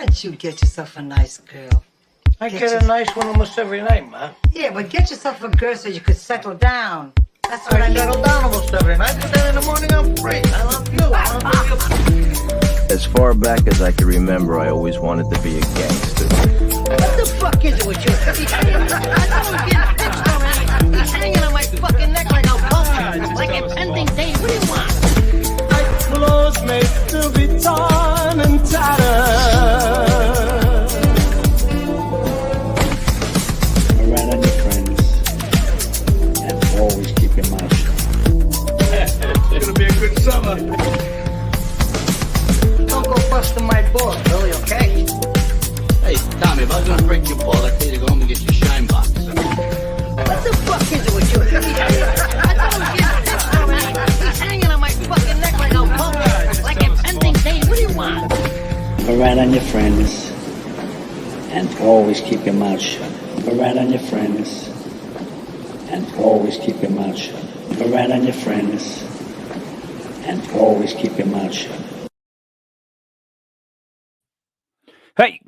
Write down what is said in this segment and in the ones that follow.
don't you get yourself a nice girl? I get a nice one almost every night, Ma. Yeah, but get yourself a girl so you could settle down. That's what I mean. Settle down almost every night, but then in the morning I'm free. I love you. I love you. As far back as I can remember, I always wanted to be a gangster. What the fuck is it with you? I don't get fixed already. He's hanging on my fucking neck like a bone, like a pending date. What do you want? Clothes made to be torn and tattered. Around on your friends and always keep your mouth shut. It's gonna be a good summer. Don't go busting my balls, Billy, okay? Hey, Tommy, if I was gonna break your ball, I'd tell you to go home and get your shine box. What the fuck is it with you? I don't get fixed already. He's hanging on my fucking neck like a bone, like a pending date. What do you want? Around on your friends and always keep your mouth shut. Around on your friends and always keep your mouth shut. Around on your friends and always keep your mouth shut. Hey,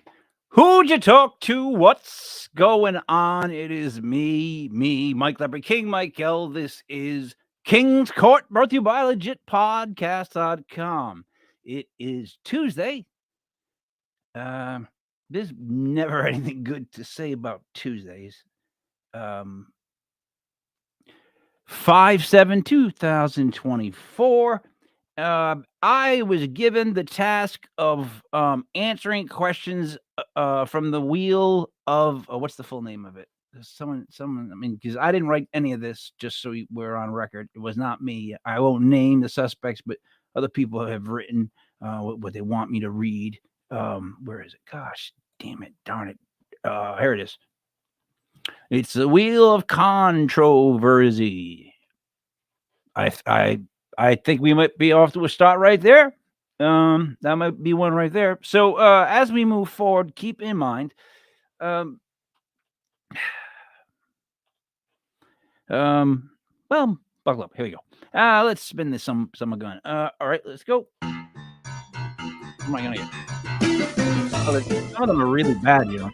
who'd you talk to? What's going on? It is me, Mike Leopard, King Mike L. This is King's Court, brought to you by legitpodcast.com. It is Tuesday. There's never anything good to say about Tuesdays. 5/7/2024. I was given the task of answering questions from the wheel of what's the full name of it? Someone. I mean, because I didn't write any of this. Just so we're on record, it was not me. I won't name the suspects, but other people have written what they want me to read. Where is it? Gosh, damn it, darn it! Here it is. It's the wheel of controversy. I think we might be off to a start right there. That might be one right there. So as we move forward, keep in mind, well, buckle up. Here we go. Let's spin this summer gun. All right, let's go. What am I gonna get? Oh, some of them are really bad, you know.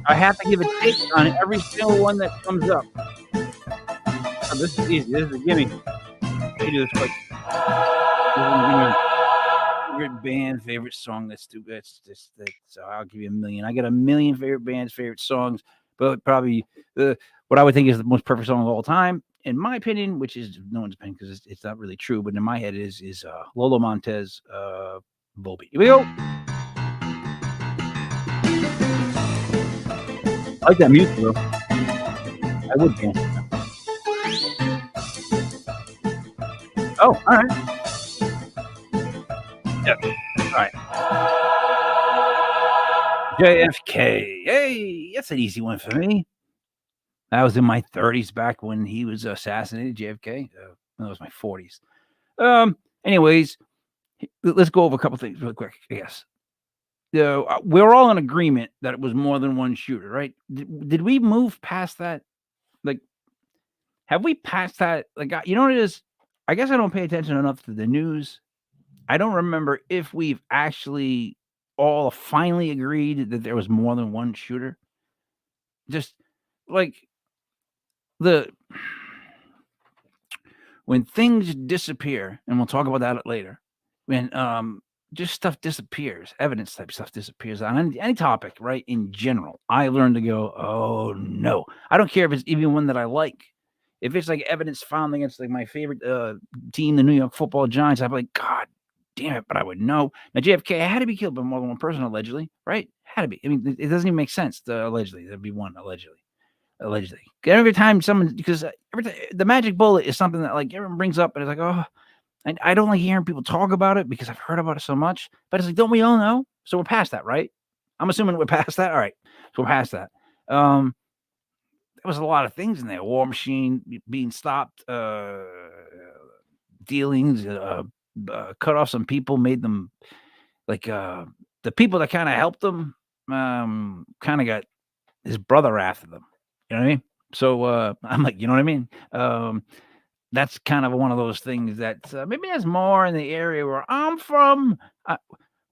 I have to give a take on every single one that comes up. Oh, this is easy. This is a gimme. Let me do this quick. Favorite band, favorite song. Let's do that's so I'll give you a million. I got a million favorite bands, favorite songs, but probably what I would think is the most perfect song of all time, in my opinion, which is no one's opinion because it's not really true, but in my head is Lolo Montez, Volbeat. Here we go. I like that music, bro. I would dance. Oh, all right. Yeah, all right. JFK. Hey, that's an easy one for me. I was in my 30s back when he was assassinated, JFK. That was my 40s. Anyways, let's go over a couple things really quick, I guess. We're all in agreement that it was more than one shooter, right? Did we move past that? Like, have we passed that? Like, you know what it is? I guess I don't pay attention enough to the news. I don't remember if we've actually all finally agreed that there was more than one shooter. Just like when things disappear, and we'll talk about that later, when just stuff disappears, evidence type stuff disappears on any topic, right? In general, I learned to go, oh no, I don't care if it's even one that I like. If it's like evidence found against like my favorite team, the New York Football Giants, I'd be like, God damn it, but I would know. Now JFK had to be killed by more than one person, allegedly, right? Had to be. I mean, it doesn't even make sense. Allegedly, there'd be one allegedly. Every time someone, because every time, the magic bullet is something that like everyone brings up, and it's like, oh. And I don't like hearing people talk about it because I've heard about it so much. But it's like, don't we all know? So we're past that, right? I'm assuming we're past that. All right. So we're past that. There was a lot of things in there. War Machine being stopped, dealings, cut off some people, made them like the people that kind of helped them kind of got his brother after them. You know what I mean? So I'm like, you know what I mean? That's kind of one of those things that maybe there's more in the area where I'm from.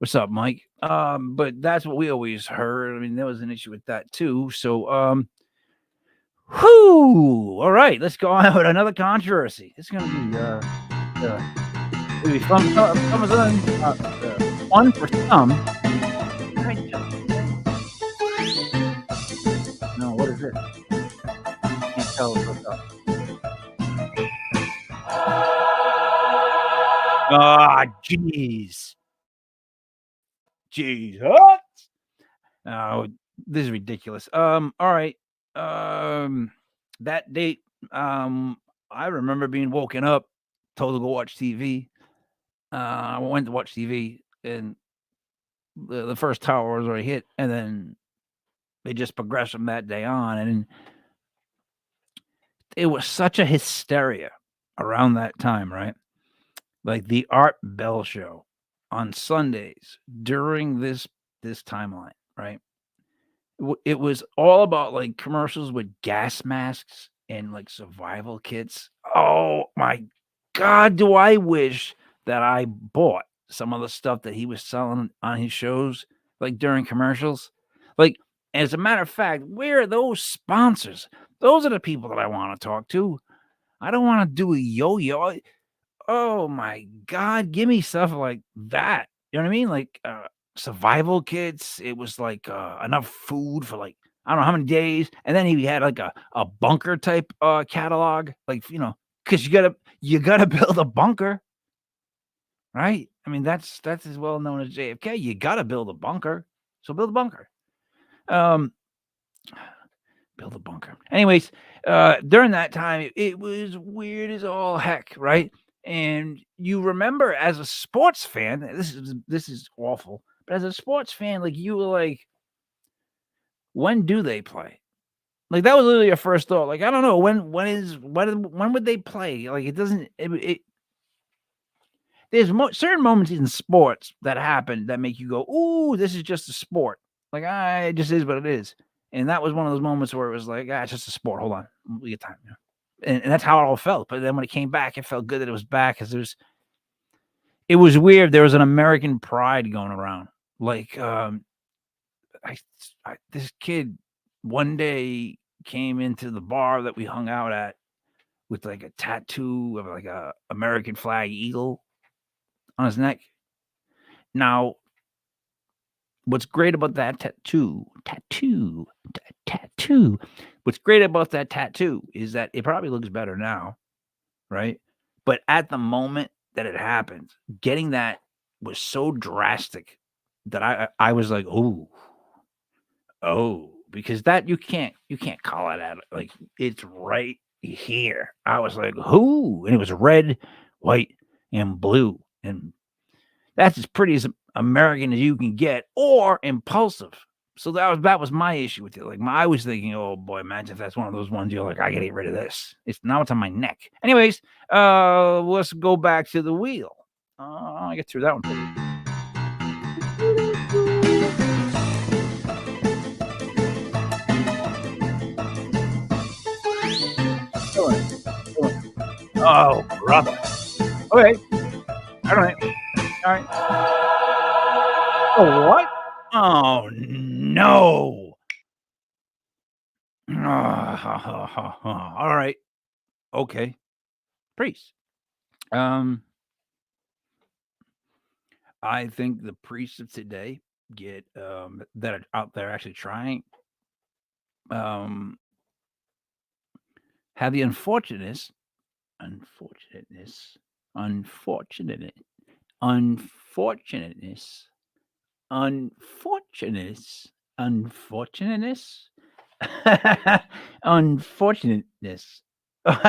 What's up, Mike? But that's what we always heard. I mean, there was an issue with that too. So, whoo! All right, let's go on with another controversy. It's gonna be fun for some. No, what is it? Can't tell what's up. Ah, jeez. Oh, this is ridiculous. All right. That date, I remember being woken up, told to go watch TV. I went to watch TV, and the first tower was already hit, and then they just progressed from that day on, and it was such a hysteria around that time, right? Like the Art Bell show on Sundays during this timeline, right? It was all about like commercials with gas masks and like survival kits. Oh my God, do I wish that I bought some of the stuff that he was selling on his shows, like during commercials. Like, as a matter of fact, where are those sponsors? Those are the people that I want to talk to. I don't want to do a yo-yo. Oh my God, give me stuff like that. You know what I mean? Like survival kits. It was like enough food for like I don't know how many days. And then he had like a bunker type catalog. Like, you know, because you gotta build a bunker. Right? I mean, that's as well known as JFK. You gotta build a bunker. So build a bunker. Build a bunker. Anyways, during that time, it was weird as all heck, right? And you remember as a sports fan, this is awful, but as a sports fan, like you were like, when do they play? Like that was literally your first thought. Like I don't know when would they play? Like it doesn't. There's certain moments in sports that happen that make you go, "Ooh, this is just a sport." Like it just is what it is. And that was one of those moments where it was like, it's just a sport. Hold on, we get time. And that's how it all felt. But then when it came back, it felt good that it was back because it was weird. There was an American pride going around. Like, this kid one day came into the bar that we hung out at with like a tattoo of like a American flag eagle on his neck. Now, what's great about that tattoo? What's great about that tattoo is that it probably looks better now, right? But at the moment that it happened, getting that was so drastic that I was like, oh, because that you can't call it out. Like it's right here. I was like, who? And it was red, white, and blue. And that's as pretty as American as you can get, or impulsive. So that was my issue with it. Like I was thinking, oh boy, imagine if that's one of those ones you're like, I gotta get rid of this. Now it's on my neck. Anyways, let's go back to the wheel. I get through that one. Oh, brother. Okay. All right. Oh, what? Oh, no. All right. Okay. Priest. I think the priests of today get that are out there actually trying have the unfortunateness I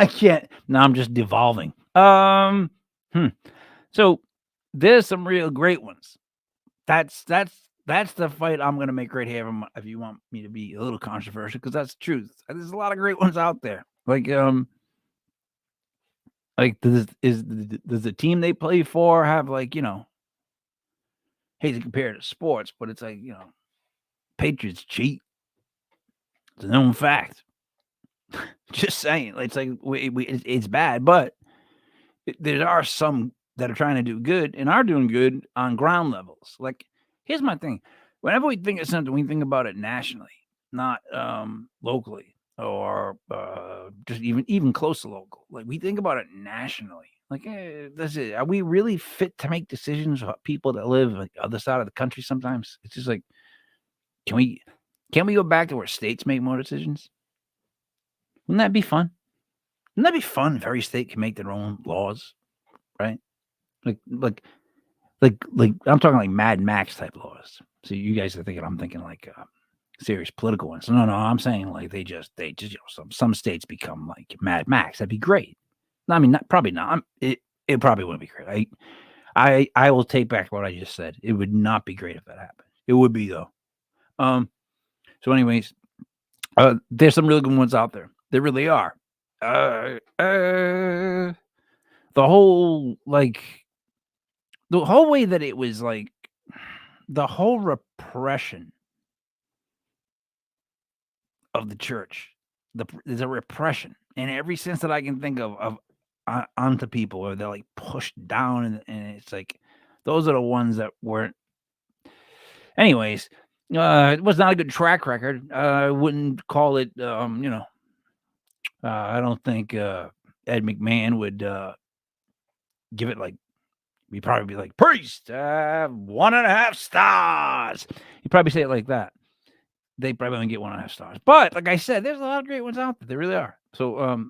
can't. Now I'm just devolving. So there's some real great ones. That's the fight I'm gonna make right here. If you want me to be a little controversial, because that's the truth. There's a lot of great ones out there. Like does the team they play for have like, you know, hate to compare it to sports, but it's like, you know, Patriots cheat. It's a known fact. Just saying. It's like it's bad, but there are some that are trying to do good and are doing good on ground levels. Like, here's my thing. Whenever we think of something, we think about it nationally, not locally or just even close to local. Like, we think about it nationally. Like, that's it. Are we really fit to make decisions about people that live on the other side of the country sometimes? It's just like, can't we go back to where states make more decisions? Wouldn't that be fun? Wouldn't that be fun if every state can make their own laws, right? Like I'm talking like Mad Max type laws. So you guys are thinking I'm thinking like serious political ones. No, I'm saying like they just some states become like Mad Max. That'd be great. I mean, probably not. It probably wouldn't be great. I will take back what I just said. It would not be great if that happened. It would be though. So anyways, there's some really good ones out there. There really are. The whole way that it was like the whole repression of the church. There's a repression in every sense that I can think of onto people, where they're like pushed down, and it's like those are the ones that weren't. Anyways, it was not a good track record. I wouldn't call it. I don't think Ed McMahon would give it like. He'd probably be like, priest, 1.5 stars. He'd probably say it like that. They probably won't get 1.5 stars. But like I said, there's a lot of great ones out there. There really are. So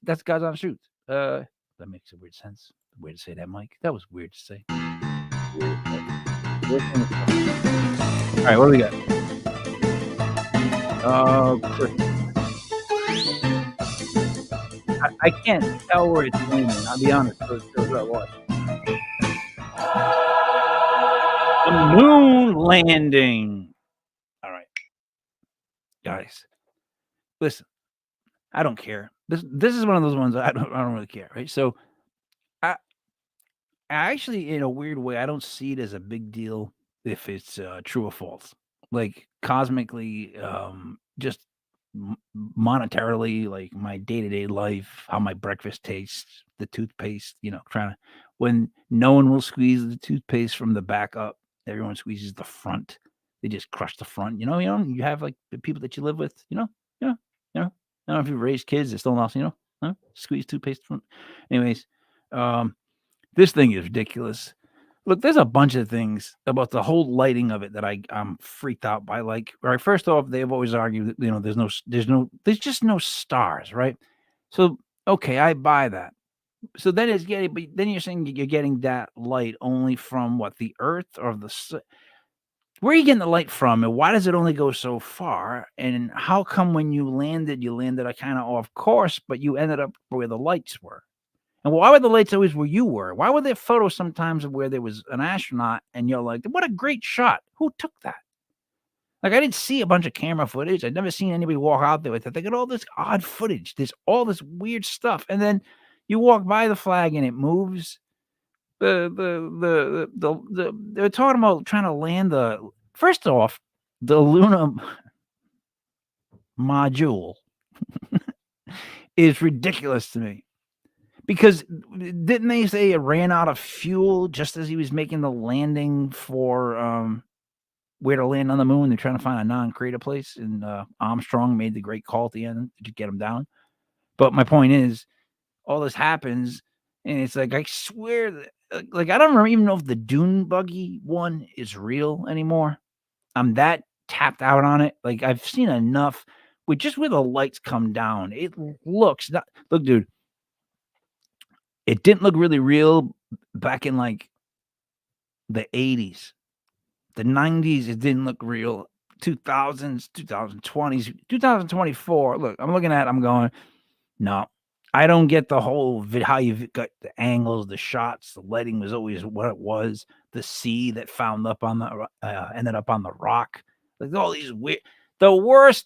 that's God's honest truth. That makes a weird sense. The way to say that, Mike. That was weird to say. All right, what do we got? I can't tell where it's landing. I'll be honest. Those I watch. The moon landing. All right, guys, listen. I don't care. This is one of those ones I don't really care, right? So, I actually, in a weird way, I don't see it as a big deal if it's true or false. Like cosmically, just monetarily, like my day-to-day life, how my breakfast tastes, the toothpaste. When no one will squeeze the toothpaste from the back up. Everyone squeezes the front. They just crush the front. You have like the people that you live with, I don't know if you raise kids, they're still not, squeeze toothpaste front. Anyways, this thing is ridiculous. Look, there's a bunch of things about the whole lighting of it that I'm freaked out by. Like, right, first off, they've always argued that, there's just no stars, right? So, okay, I buy that. So then but then you're saying you're getting that light only from what, the earth or the sun? Where are you getting the light from, and why does it only go so far? And how come when you landed a kind of off course, but you ended up where the lights were? And why were the lights always where you were? Why were there photos sometimes of where there was an astronaut and you're like, what a great shot. Who took that? Like, I didn't see a bunch of camera footage. I'd never seen anybody walk out there with it. They got all this odd footage. There's all this weird stuff. And then you walk by the flag and it moves. They're talking about trying to land first off, the lunar module is ridiculous to me. Because didn't they say it ran out of fuel just as he was making the landing for where to land on the moon? They're trying to find a non-crater place, and Armstrong made the great call at the end to get him down. But my point is, all this happens, and it's like, I swear that, like, I don't even know if the dune buggy one is real anymore. I'm that tapped out on it. Like, I've seen enough with just where the lights come down. It looks not. Look, dude. It didn't look really real back in like the 80s. The 90s, it didn't look real. 2000s, 2020s, 2024. Look, I'm looking at it, I'm going, no, I don't get the whole how you've got the angles, the shots, the lighting was always what it was. The sea that found up on the ended up on the rock. Like all these weird. The worst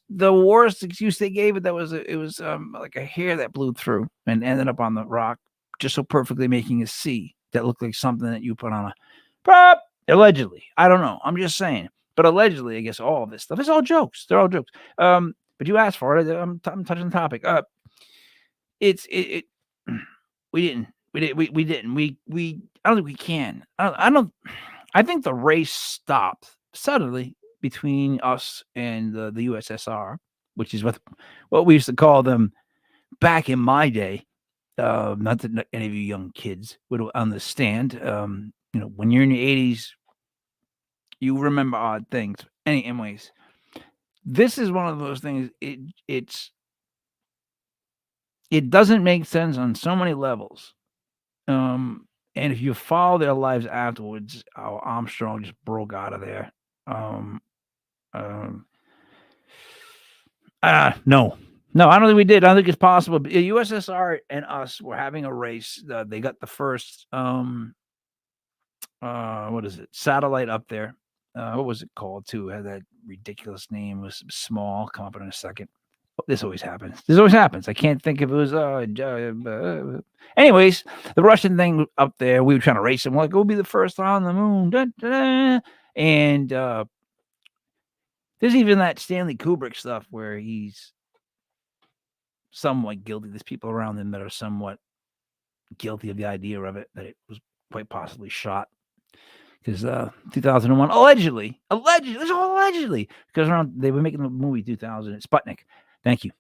excuse they gave it, it was like a hair that blew through and ended up on the rock, just so perfectly making a C that looked like something that you put on a prop. Allegedly. I don't know. I'm just saying. But allegedly, I guess all of this stuff is all jokes. They're all jokes. But you asked for it. I'm touching the topic. We didn't. I don't think we can. I think the race stopped suddenly between us and the USSR, which is what we used to call them back in my day. Not that any of you young kids would understand. When you're in your 80s, you remember odd things. Anyways, this is one of those things. It doesn't make sense on so many levels. And if you follow their lives afterwards, how Armstrong just broke out of there. No, I don't think we did. I don't think it's possible. The USSR and us were having a race. They got the first what is it? Satellite up there. What was it called too? It had that ridiculous name. It was small. Come up in a second. This always happens. I can't think if it was. Anyways, the Russian thing up there, we were trying to race them. We're like, we'll be the first on the moon. Da, da, da. And there's even that Stanley Kubrick stuff where he's somewhat guilty. There's people around him that are somewhat guilty of the idea of it, that it was quite possibly shot. Because 2001, allegedly, this all allegedly, because they were making the movie 2000, Sputnik. Thank you,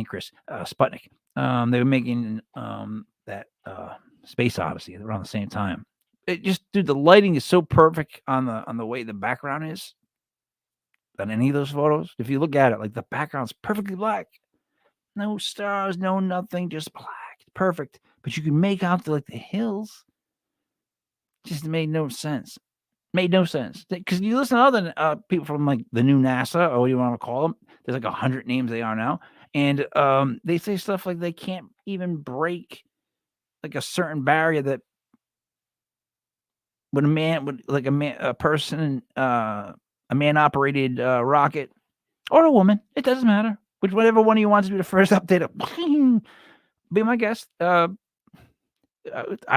Chris. Sputnik. They were making that Space Odyssey around the same time. Dude, the lighting is so perfect on the way the background is on any of those photos. If you look at it, like the background's perfectly black, no stars, no nothing, just black, perfect. But you can make out the hills. Just made no sense. Because you listen to other people from like the new NASA, or what you want to call them. There's like 100 names they are now, and they say stuff like they can't even break like a certain barrier that when a man operated rocket or a woman, it doesn't matter. Whatever one of you wants to be the first update, be my guest. I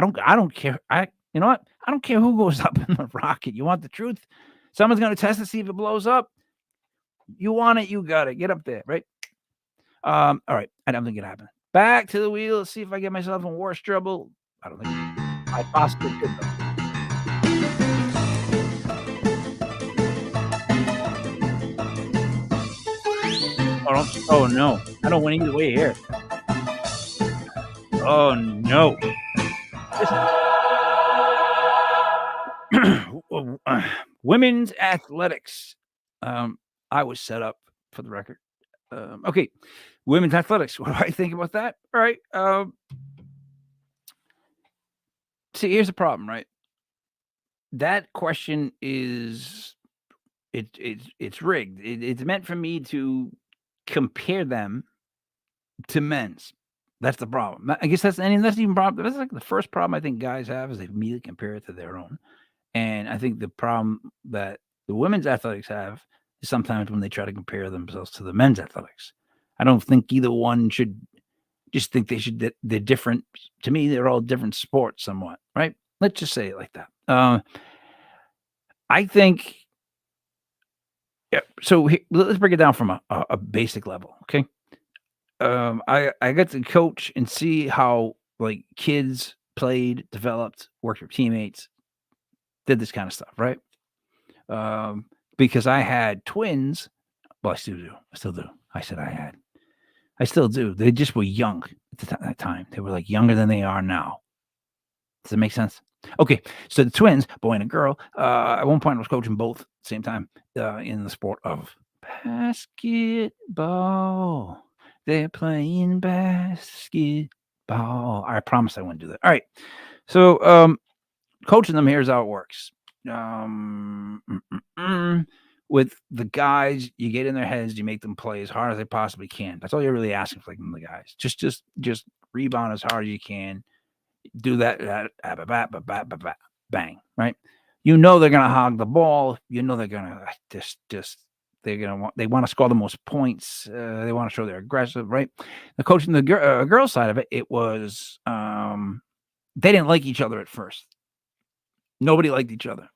don't care. You know what? I don't care who goes up in the rocket. You want the truth? Someone's going to test to see if it blows up. You want it, you got it. Get up there, right? All right. I don't think it happened. Back to the wheel. Let's see if I get myself in worse trouble. I don't think I possibly could, though. Oh, no. I don't win either way here. Oh, no. Women's athletics. I was set up for the record. Okay, women's athletics. What do I think about that? All right. See, here's the problem, right? That question is it's rigged. It's meant for me to compare them to men's. That's the problem. I guess that's even problem. That's like the first problem I think guys have is they immediately compare it to their own. And I think the problem that the women's athletics have is sometimes when they try to compare themselves to the men's athletics. I don't think either one should just think they're different. To me, they're all different sports somewhat, right? Let's just say it like that. I think, yeah, so let's break it down from a basic level, okay? I got to coach and see how like kids played, developed, worked with teammates, did this kind of stuff, right? Because I had twins. Well, I still do. I said I had. I still do. They just were young at that time. They were like younger than they are now. Does that make sense? Okay, so the twins, boy and a girl. At one point, I was coaching both at the same time in the sport of basketball. They're playing basketball. I promise I wouldn't do that. All right, so coaching them, here's how it works. With the guys, you get in their heads, you make them play as hard as they possibly can. That's all you're really asking for from the guys. Just rebound as hard as you can. Do that, bang, right? You know they're gonna hog the ball. You know they're gonna they want to score the most points. They want to show they're aggressive, right? The coaching the girl side of it was they didn't like each other at first. Nobody liked each other,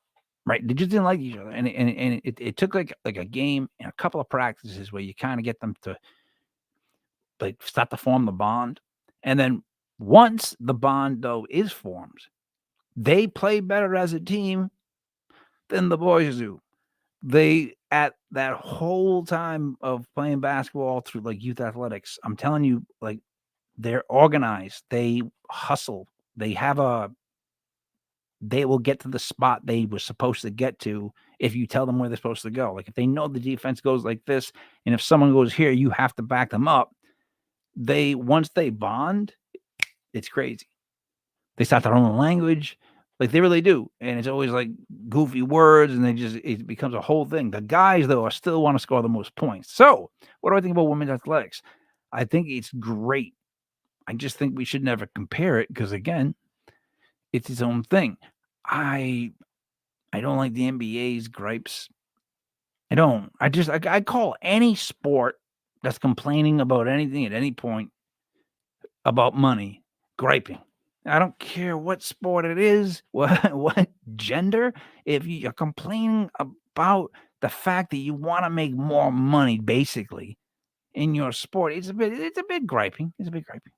right? They just didn't like each other, and it took like a game and a couple of practices where you kind of get them to like start to form the bond, and then once the bond though is formed, They play better as a team than the boys do. They, at that whole time of playing basketball through like youth athletics, I'm telling you, like, they're organized. They hustle. They will get to the spot they were supposed to get to if you tell them where they're supposed to go. Like if they know the defense goes like this, and if someone goes here, you have to back them up. Once they bond, it's crazy. They start their own language. Like they really do. And it's always like goofy words, and it becomes a whole thing. The guys, though, still want to score the most points. So what do I think about women's athletics? I think it's great. I just think we should never compare it because, again, it's its own thing. I don't like the NBA's gripes. I don't. I call any sport that's complaining about anything at any point about money griping. I don't care what sport it is, what gender. If you're complaining about the fact that you want to make more money, basically, in your sport, it's a bit griping. It's a bit griping.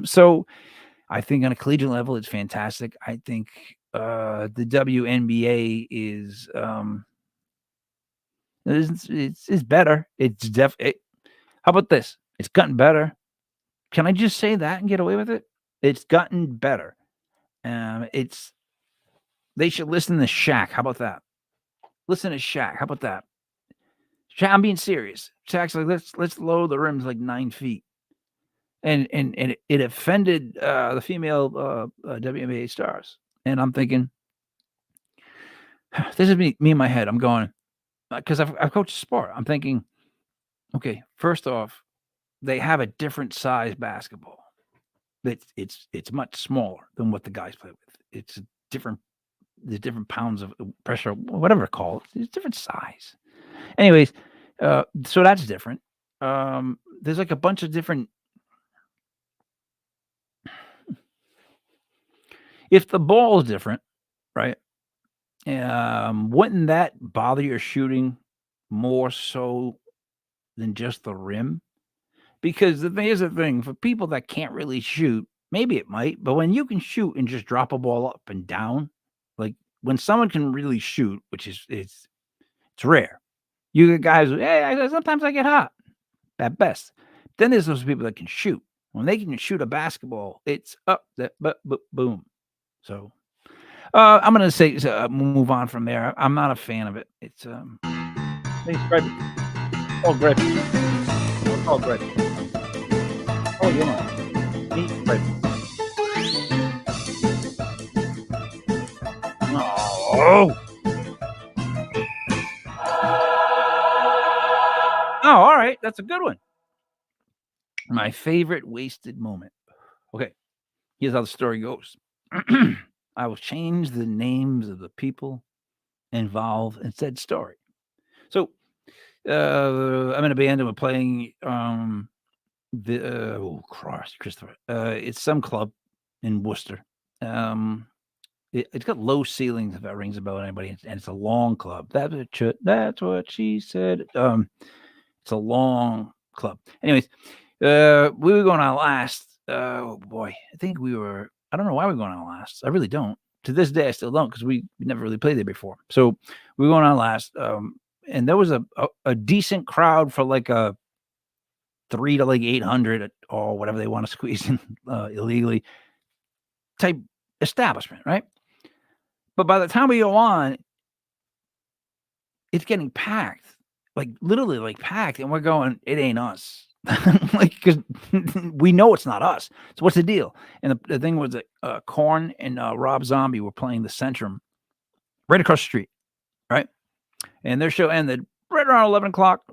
So I think on a collegiate level, it's fantastic. I think the WNBA is better. How about this? It's gotten better. Can I just say that and get away with it? It's gotten better. They should listen to Shaq. How about that? Listen to Shaq. How about that? Shaq, I'm being serious. Shaq's like, let's lower the rims like 9 feet. And it offended the female WNBA stars. And I'm thinking, this is me in my head. I'm going, because I've coached sport. I'm thinking, okay, first off, they have a different size basketball. It's much smaller than what the guys play with. It's different. There's different pounds of pressure, whatever it's called. It's different size. Anyways, so that's different. There's like a bunch of different. If the ball is different, right? Wouldn't that bother your shooting more so than just the rim? Because here's the thing, for people that can't really shoot, maybe it might, but when you can shoot and just drop a ball up and down, like when someone can really shoot, which is it's rare. You get guys, hey, sometimes I get hot at best. Then there's those people that can shoot. When they can shoot a basketball, it's up, boom. So I'm gonna say move on from there. I'm not a fan of it. It's griping. Oh, griping. Oh, griping. Oh, you know, me griping. Oh. Oh, all right. That's a good one. My favorite wasted moment. Okay, here's how the story goes. I will change the names of the people involved in said story. So I'm in a band and we're playing Christopher. It's some club in Worcester. It's got low ceilings, if that rings a bell to anybody, and it's a long club. That's what she said. It's a long club. Anyways, we were going on last. Oh boy, I think we were. I don't know why we're going on last. I really don't. To this day, I still don't, because we never really played there before. So we were going on last, and there was a decent crowd for like a 3 to like 800 or whatever they want to squeeze in illegally type establishment, right? But by the time we go on, it's getting packed, like literally like packed, and we're going, it ain't us. Like, because we know it's not us. So what's the deal? And the thing was that Korn and Rob Zombie were playing the Centrum right across the street, right? And their show ended right around 11 o'clock,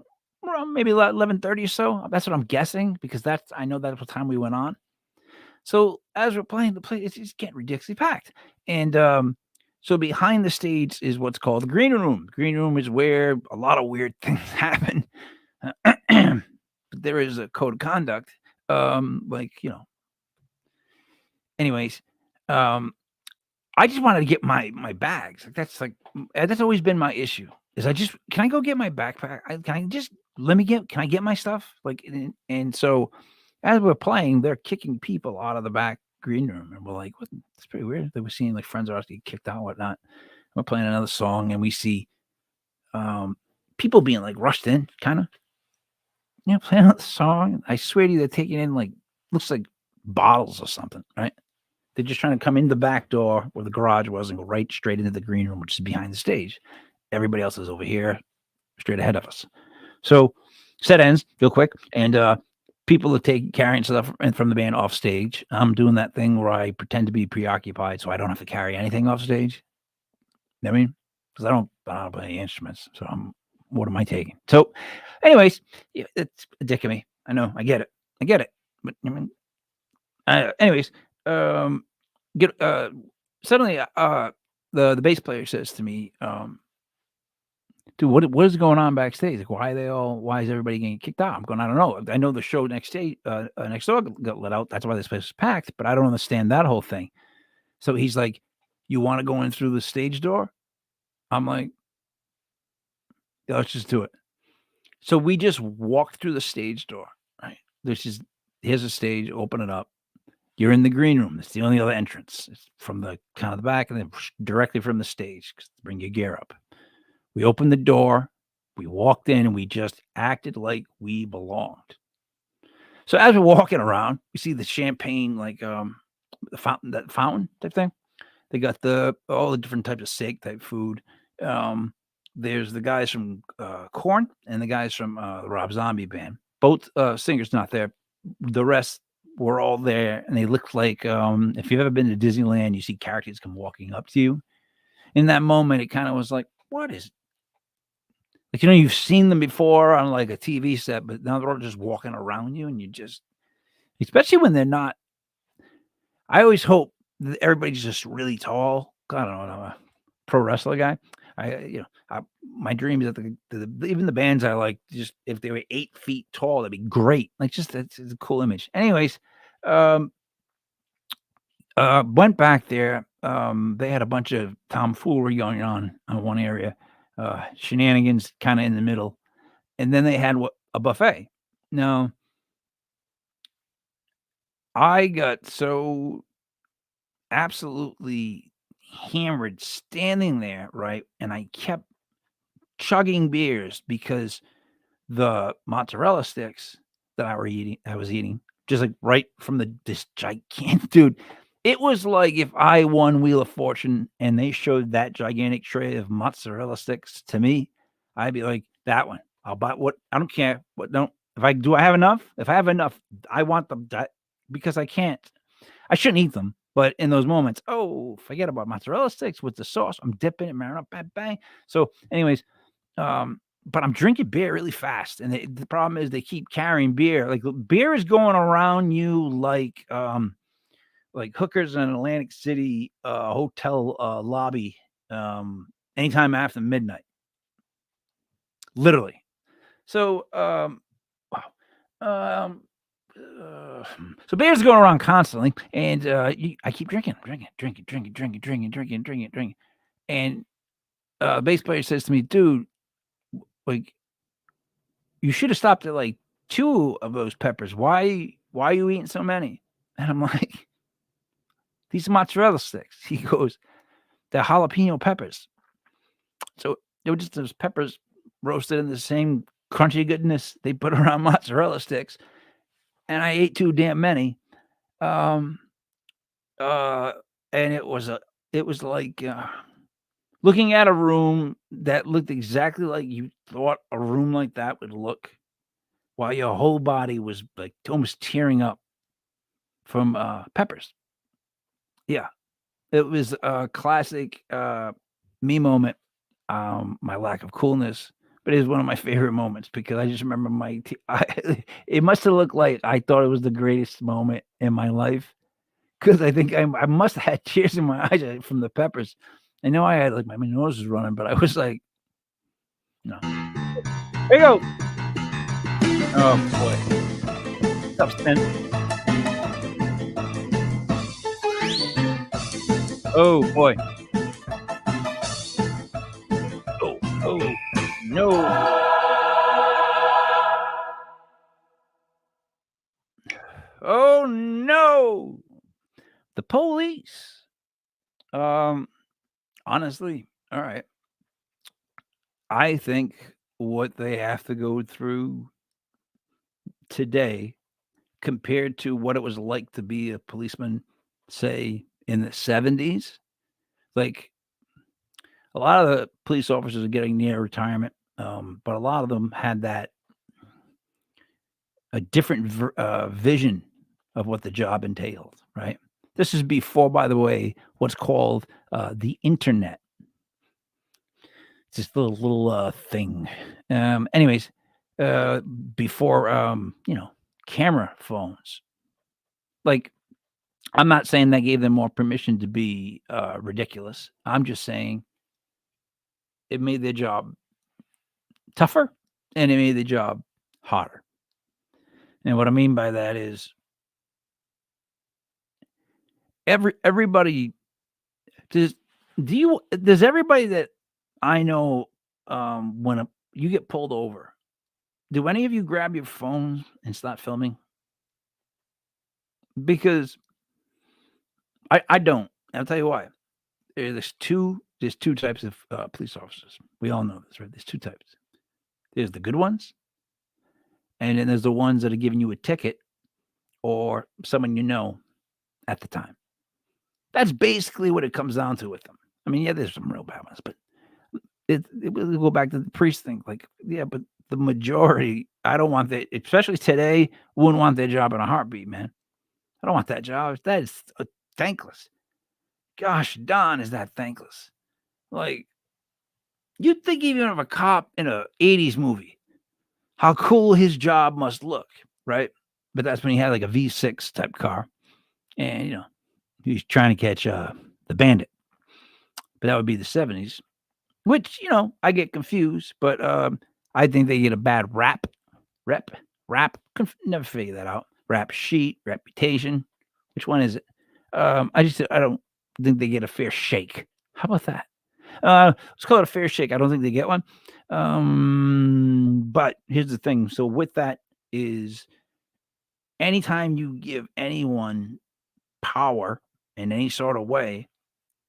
maybe 11:30 or so. That's what I'm guessing, because I know that's what time we went on. So as we're playing the play, it's just getting ridiculously packed. And so behind the stage is what's called the green room. The green room is where a lot of weird things happen. But there is a code of conduct. Anyways, I just wanted to get my bags. That's always been my issue. Can I go get my backpack? Can I get my stuff? And so as we're playing, they're kicking people out of the back green room, and we're like, "What? It's pretty weird." That we're seeing like friends of ours get kicked out, and whatnot. We're playing another song, and we see people being like rushed in, kind of. Playing another song. I swear to you, they're taking in like looks like bottles or something, right? They're just trying to come in the back door where the garage was and go right straight into the green room, which is behind the stage. Everybody else is over here, straight ahead of us. So set ends real quick, and people are carrying stuff from the band off stage. I'm doing that thing where I pretend to be preoccupied so I don't have to carry anything off stage. You know what I mean? Because I don't play any instruments. So what am I taking? So anyways, yeah, it's a dick of me. I know. I get it. But I mean, anyways, suddenly the bass player says to me, dude, what is going on backstage? Like, why is everybody getting kicked out? I'm going, I don't know. I know the show next door got let out. That's why this place is packed, but I don't understand that whole thing. So he's like, you want to go in through the stage door? I'm like, yeah, let's just do it. So we just walked through the stage door, right? Here's a stage, open it up. You're in the green room. It's the only other entrance. It's from the kind of the back and then directly from the stage. Bring your gear up. We opened the door, we walked in, and we just acted like we belonged. So as we're walking around, we see the champagne, like the fountain type thing. They got all the different types of steak type food. There's the guys from Korn and the guys from the Rob Zombie band. Both singers not there. The rest were all there, and they looked like if you've ever been to Disneyland, you see characters come walking up to you. In that moment, it kind of was like, what is it? Like, you've seen them before on like a TV set, but now they're all just walking around you, and you just, especially when they're not. I always hope that everybody's just really tall. I don't know, I'm a pro wrestler guy. My dream is that even the bands I like, just if they were 8 feet tall, that'd be great. Like, just it's a cool image. Anyways, went back there. They had a bunch of tomfoolery going on one area. Shenanigans kind of in the middle, and then they had a buffet. Now, I got so absolutely hammered standing there, right? And I kept chugging beers because the mozzarella sticks that I was eating, just like right from this gigantic dude. It was like if I won Wheel of Fortune and they showed that gigantic tray of mozzarella sticks to me, I'd be like, that one. I'll buy what I don't care. I have enough? If I have enough, I want them because I shouldn't eat them. But in those moments, forget about mozzarella sticks with the sauce. I'm dipping it, marinade, bang, bang. So, anyways, but I'm drinking beer really fast, and the problem is they keep carrying beer. Like, beer is going around you like hookers in an Atlantic City hotel lobby anytime after midnight. Literally. So, so beer's going around constantly, and I keep drinking. And the bass player says to me, dude, like, you should have stopped at like 2 of those peppers. Why are you eating so many? And I'm like, these are mozzarella sticks. He goes, they're jalapeno peppers. So they were just those peppers roasted in the same crunchy goodness they put around mozzarella sticks. And I ate too damn many. And it was like looking at a room that looked exactly like you thought a room like that would look, while your whole body was like almost tearing up from peppers. Yeah, it was a classic me moment. My lack of coolness, but it is one of my favorite moments because I just remember it must have looked like I thought it was the greatest moment in my life, because I think I must have had tears in my eyes from the peppers. I know I had like my nose was running, but I was like, no. Here you go. Oh boy. Tough spin. Oh boy. Oh no. Oh no. police. Honestly, all right. I think what they have to go through today compared to what it was like to be a policeman, say, in the 70s, like a lot of the police officers are getting near retirement, but a lot of them had a different vision of what the job entailed, right? This is before, by the way, what's called the internet. It's this little thing. Anyways, before camera phones. Like, I'm not saying that gave them more permission to be ridiculous. I'm just saying it made their job tougher and it made the job harder. And what I mean by that is everybody does everybody that I know when you get pulled over, do any of you grab your phones and start filming? Because I don't. I'll tell you why. There's two types of police officers. We all know this, right? There's two types. There's the good ones, and then there's the ones that are giving you a ticket or someone you know at the time. That's basically what it comes down to with them. I mean, yeah, there's some real bad ones, but it will go back to the priest thing. Like, yeah, but the majority, I don't want that, especially today, wouldn't want their job in a heartbeat, man. I don't want that job. That is thankless. Gosh darn, is that thankless. Like, you'd think even of a cop in a 80s movie, how cool his job must look, right? But that's when he had like a V6 type car. And, he's trying to catch the bandit. But that would be the 70s, which, I get confused. But I think they get a bad rap. Never figure that out. Rap sheet, reputation. Which one is it? I don't think they get a fair shake. How about that? Let's call it a fair shake. I don't think they get one. But here's the thing. So with that is anytime you give anyone power in any sort of way,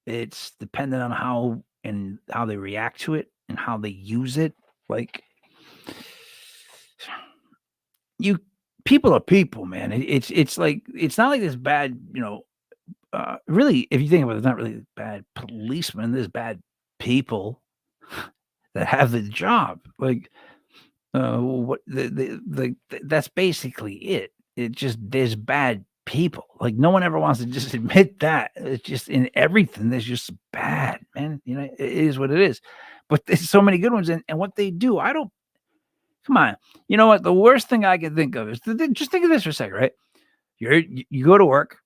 it's dependent on how they react to it and how they use it. Like, people are people, man. It's like, it's not like this bad, really, if you think about it, it's not really bad policemen. There's bad people that have the job. Like, what that's basically it. It just, there's bad people. Like, no one ever wants to just admit that. It's just in everything. There's just bad, man. It is what it is. But there's so many good ones, and what they do, come on. You know what? The worst thing I can think of is just think of this for a second, right? You go to work,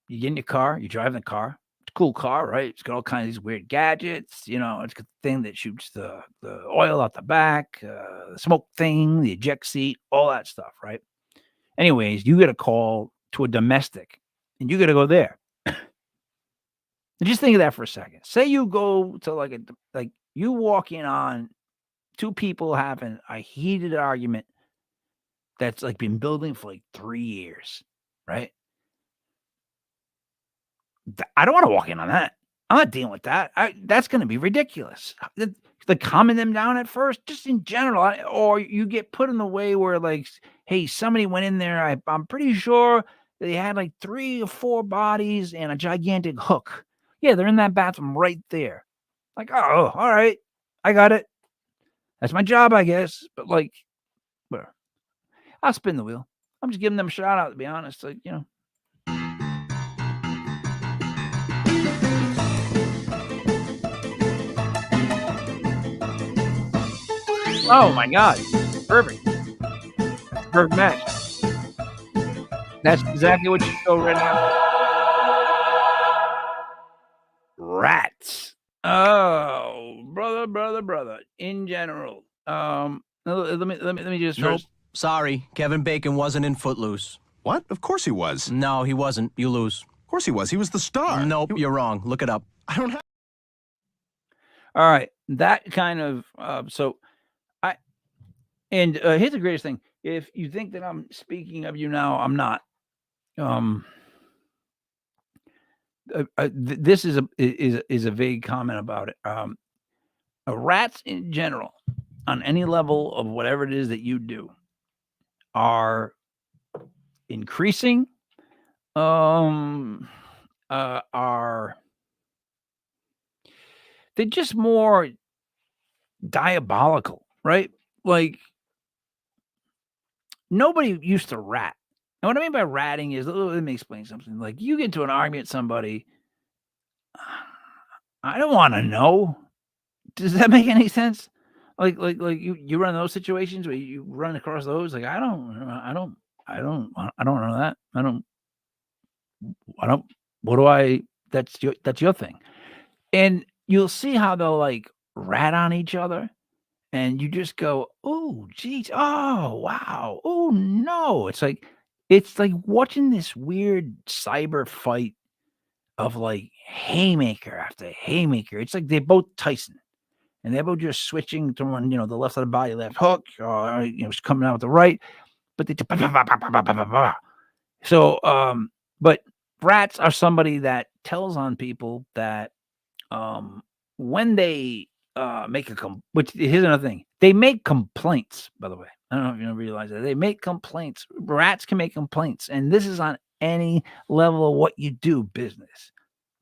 you get in your car, you drive the car. It's a cool car, right? It's got all kinds of these weird gadgets. It's got the thing that shoots the oil out the back, the smoke thing, the eject seat, all that stuff, right? Anyways, you get a call to a domestic, and you got to go there. And just think of that for a second. Say you go to like you walk in on two people having a heated argument that's like been building for like 3 years, right? I don't want to walk in on that. I'm not dealing with that. That's going to be ridiculous. Like, calming them down at first, just in general, or you get put in the way where, like, hey, somebody went in there. I'm pretty sure they had like 3 or 4 bodies and a gigantic hook. Yeah, they're in that bathroom right there. Like, oh, all right, I got it. That's my job, I guess. But like, whatever. I'll spin the wheel. I'm just giving them a shout out, to be honest. Like, Oh my God. Perfect. Perfect match. That's exactly what you show right now. Rats. Oh, brother. In general. Let me just Nope. first. Sorry, Kevin Bacon wasn't in Footloose. What? Of course he was. No, he wasn't. You lose. Of course he was. He was the star. Nope, you're wrong. Look it up. I don't have. All right. That kind of here's the greatest thing. If you think that I'm speaking of you now, I'm not. This is a vague comment about it. Rats in general, on any level of whatever it is that you do, are increasing. Are they're just more diabolical, right? Like nobody used to rat. And what I mean by ratting is, let me explain something. Like you get into an argument with somebody, I don't want to know. Does that make any sense? Like you run those situations where you run across those. Like I don't know that. I don't. What do I? That's your thing. And you'll see how they'll like rat on each other, and you just go, "Oh, geez, oh, wow, oh no!" It's like watching this weird cyber fight of like haymaker after haymaker. It's like they're both Tyson, and they're both just switching to one, the left side of the body, left hook, or it's coming out with the right, but they so but rats are somebody that tells on people that when they make which here's another thing, they make complaints, by the way. I don't know if you realize that they make complaints. Rats can make complaints, and this is on any level of what you do, business,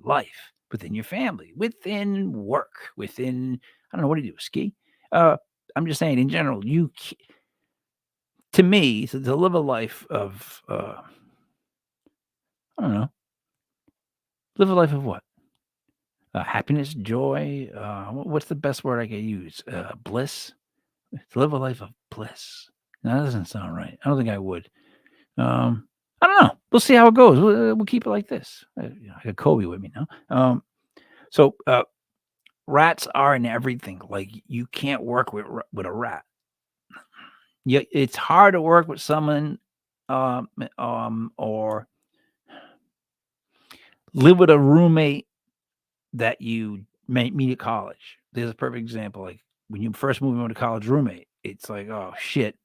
life, within your family, within work, within, I don't know, what do you do, ski? I'm just saying in general, to me, to live a life of I don't know, live a life of what? Happiness, joy, what's the best word I could use? Bliss? To live a life of bliss. No, that doesn't sound right. I don't think I would. I don't know. We'll see how it goes. We'll keep it like this. I got Kobe with me now. So rats are in everything. Like you can't work with a rat. Yeah, it's hard to work with someone, or live with a roommate that you meet at college. There's a perfect example. Like when you first move in with a college roommate, it's like, oh shit,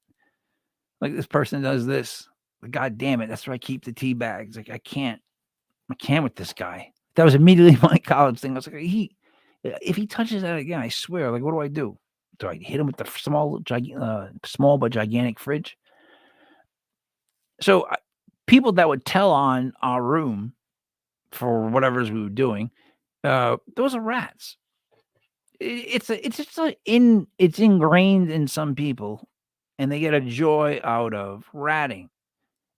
like this person does this. God damn it, that's where I keep the tea bags. Like I can't with this guy. That was immediately my college thing. I was like, if he touches that again, I swear. Like, what do I do? Do I hit him with the small but gigantic fridge? So people that would tell on our room for whatever we were doing, those are rats. It's ingrained in some people, and they get a joy out of ratting.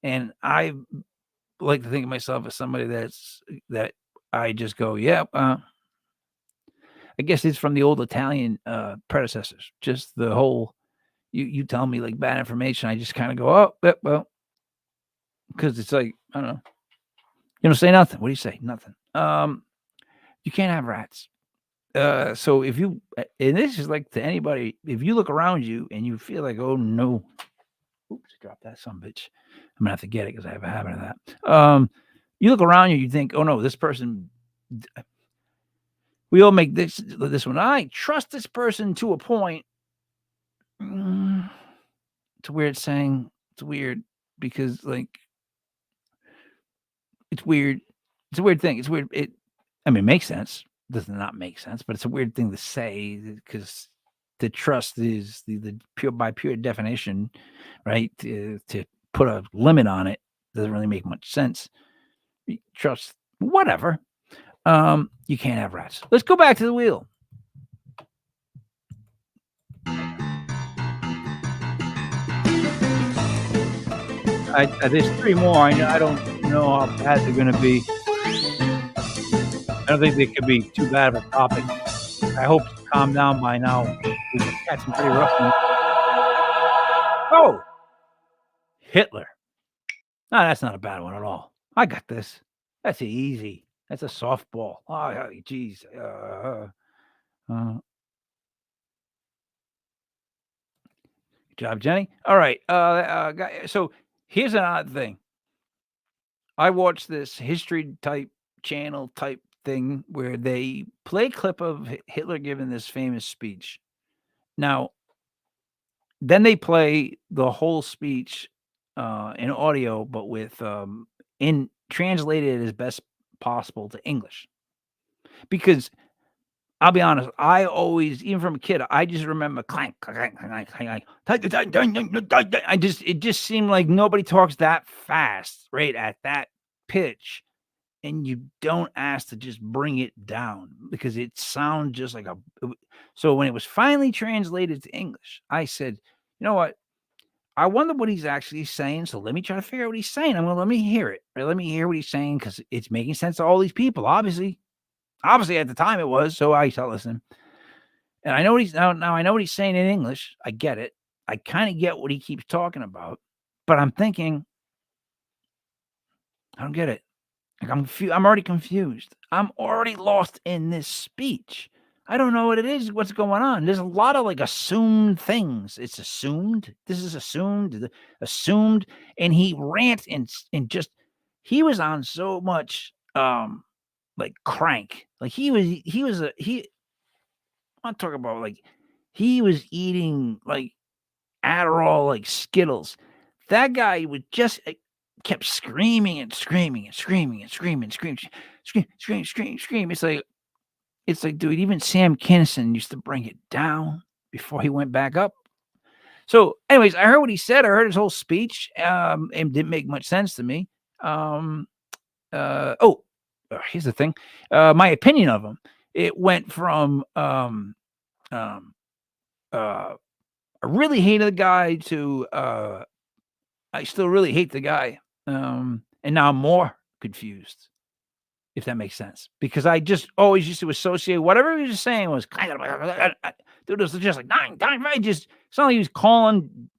And I like to think of myself as somebody that I just go, yeah. I guess it's from the old Italian predecessors. Just the whole, you tell me like bad information, I just kind of go, oh, well, because it's like, I don't know. You don't say nothing. What do you say? Nothing. You can't have rats. So if you, and this is like to anybody, if you look around you and you feel like, oh no, oops, drop that son of a bitch. I'm gonna have to get it because I have a habit of that. You look around you, you think, oh no, this person. We all make this one. I trust this person to a point. It's a weird saying. It's weird because like it's weird. It's a weird thing. It's weird. It makes sense. Does not make sense, but it's a weird thing to say because the trust is the pure definition, right? To put a limit on it doesn't really make much sense. Trust, whatever. You can't have rats. Let's go back to the wheel. There's three more. I don't know how bad they're going to be. I don't think they could be too bad of a topic. I hope to calm down by now. We've had some pretty rough ones. Oh, Hitler. No, that's not a bad one at all. I got this. That's easy. That's a softball. Oh, geez. Good job, Jenny. All right. So here's an odd thing. I watched this history type channel type thing where they play a clip of Hitler giving this famous speech. Now, then they play the whole speech in audio, but with in translated as best possible to English. Because I'll be honest, I always, even from a kid, I just remember clank, clank, clank, clank, clank. It just seemed like nobody talks that fast, right, at that pitch, and you don't ask to just bring it down because it sounds just like a. So when it was finally translated to English, I said, you know what? I wonder what he's actually saying. So let me try to figure out what he's saying. I'm gonna let me hear it. Right? Let me hear what he's saying because it's making sense to all these people. Obviously at the time it was. So I start listening, and I know what he's now. I know what he's saying in English. I get it. I kind of get what he keeps talking about, but I'm thinking, I don't get it. Like I'm already confused. I'm already lost in this speech. I don't know what it is, what's going on. There's a lot of like assumed things. It's assumed. This is assumed. And he rants and just he was on so much like crank. Like I'm talking about like he was eating like Adderall, like Skittles. That guy would just kept screaming and screaming and screaming and screaming and screaming, scream. It's like, dude, even Sam Kinison used to bring it down before he went back up. So, anyways, I heard what he said. I heard his whole speech. It didn't make much sense to me. Here's the thing. My opinion of him. It went from I really hated the guy to I still really hate the guy. And now I'm more confused, if that makes sense. Because I just always used to associate whatever he was saying was kind of dude, it was just like nine, just sounded like he was calling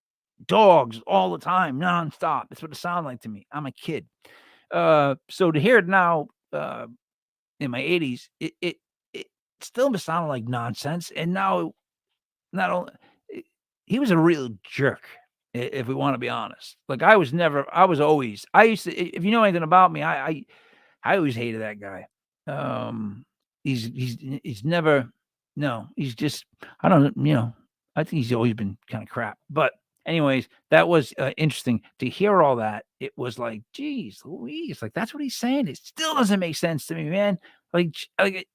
dogs all the time, nonstop. That's what it sounded like to me. I'm a kid. So to hear it now in my 80s, it still sounded like nonsense. And now not only he was a real jerk, if we want to be honest. Like I used to, if you know anything about me, I always hated that guy. He's never, no, he's just, I don't, I think he's always been kind of crap. But anyways, that was interesting to hear all that. It was like, geez, Louise, like that's what he's saying. It still doesn't make sense to me, man. It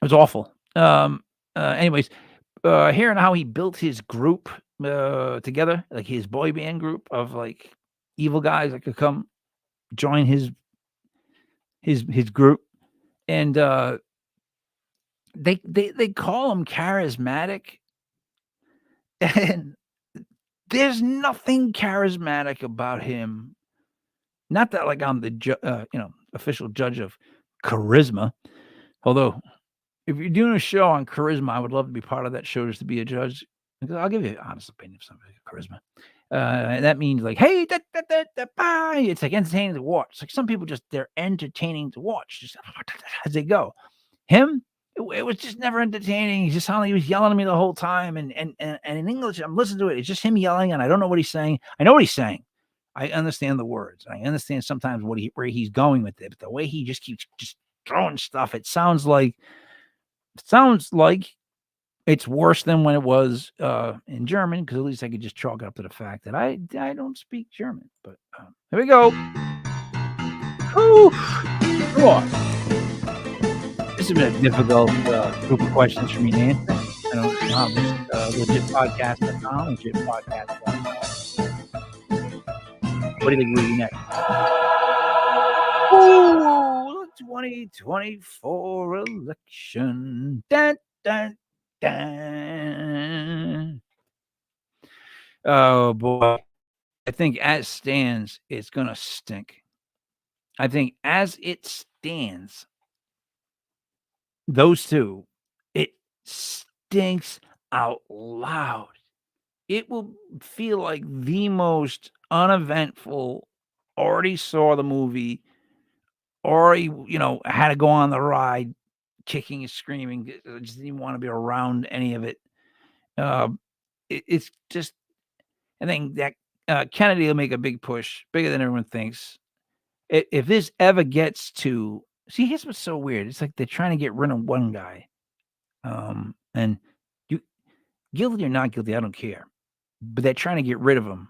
was awful. Anyways, hearing how he built his group together, like his boy band group of like evil guys that could come join his group, and they call him charismatic, and there's nothing charismatic about him. Not that like I'm the official judge of charisma, although if you're doing a show on charisma, I would love to be part of that show just to be a judge. I'll give you an honest opinion of somebody's charisma. That means like, hey, it's like entertaining to watch. Like some people they're entertaining to watch just as they go. Him, it was just never entertaining. He just sounded like he was yelling at me the whole time. And in English, I'm listening to it. It's just him yelling, and I don't know what he's saying. I know what he's saying. I understand the words. I understand sometimes where he's going with it. But the way he just keeps just throwing stuff, it sounds like it's worse than when it was in German, because at least I could just chalk it up to the fact that I don't speak German. But here we go. Come on. This has been a difficult group of questions for me to answer. I don't know how this legitpodcast.com, legitpodcast.com. What do you think we're doing next? Ooh, 2024 election. Dun, dun, dun. Oh boy. I think as stands, it's gonna stink. I think as it stands, those two, it stinks out loud. It will feel like the most uneventful, already saw the movie, already, had to go on the ride, kicking and screaming, just didn't even want to be around any of it. It's just, I think that Kennedy will make a big push, bigger than everyone thinks. If this ever gets to, see, here's what's so weird. It's like they're trying to get rid of one guy. And you, guilty or not guilty, I don't care. But they're trying to get rid of him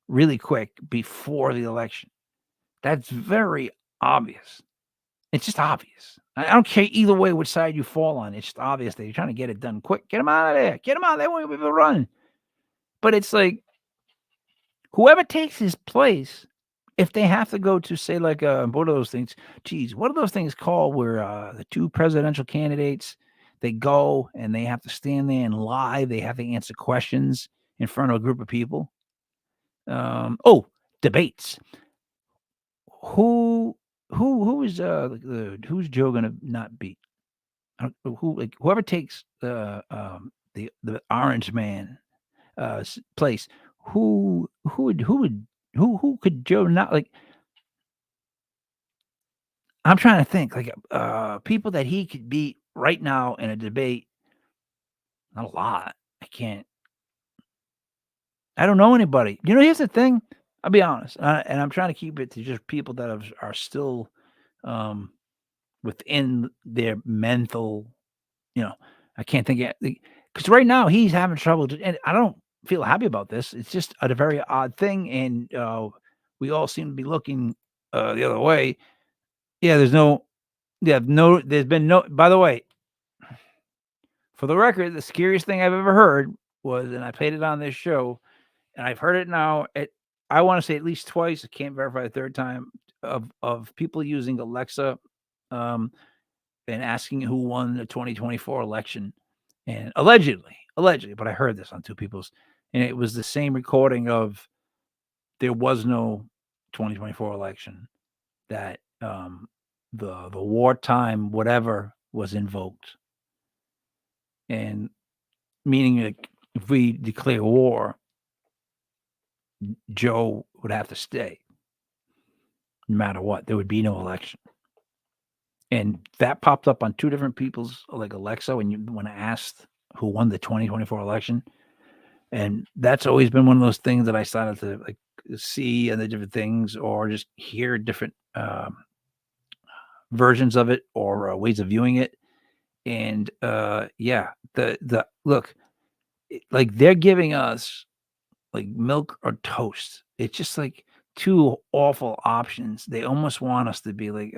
really quick before the election. That's very obvious. It's just obvious. I don't care either way which side you fall on. It's just obvious that you're trying to get it done quick. Get them out of there. Get them out. They won't be able to run. But it's like whoever takes his place, if they have to go to say like what are those things? Geez, what are those things called where the two presidential candidates they go and they have to stand there and lie. They have to answer questions in front of a group of people. Debates. Who is who's Joe gonna not beat? Whoever takes the orange man place, who could Joe not like? I'm trying to think like people that he could beat right now in a debate. Not a lot. I don't know anybody. Here's the thing. I'll be honest, and I'm trying to keep it to just people that are still within their mental. I can't think because right now he's having trouble, and I don't feel happy about this. It's just a very odd thing, and we all seem to be looking the other way. Yeah, there's been no. By the way, for the record, the scariest thing I've ever heard was, and I played it on this show, and I've heard it now. I want to say at least twice. I can't verify the third time of people using Alexa, and asking who won the 2024 election, and allegedly, but I heard this on two people's, and it was the same recording of there was no 2024 election, that the wartime whatever was invoked, and meaning like if we declare war, Joe would have to stay no matter what. There would be no election. And that popped up on two different people's like Alexa when I asked who won the 2024 election. And that's always been one of those things that I started to like see other different things or just hear different versions of it or ways of viewing it. And the look, like they're giving us like milk or toast. It's just like two awful options. They almost want us to be like,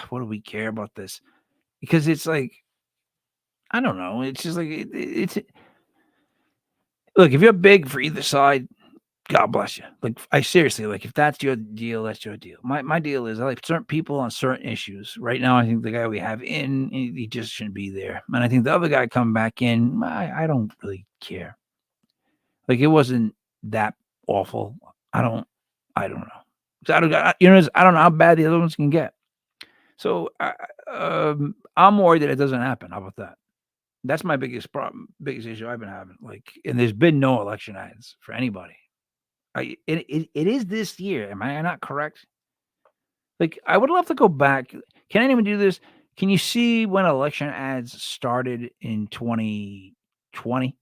what do we care about this? Because it's like, I don't know. It's just like it's look, if you're big for either side, God bless you. Like I seriously, like if that's your deal, that's your deal. My deal is I like certain people on certain issues. Right now, I think the guy we have in, he just shouldn't be there. And I think the other guy coming back in, I don't really care. Like it wasn't that awful. I don't know. I don't know how bad the other ones can get. So I'm worried that it doesn't happen. How about that? That's my biggest problem, biggest issue I've been having. Like, and there's been no election ads for anybody. It is this year. Am I not correct? Like, I would love to go back. Can anyone do this? Can you see when election ads started in 2020?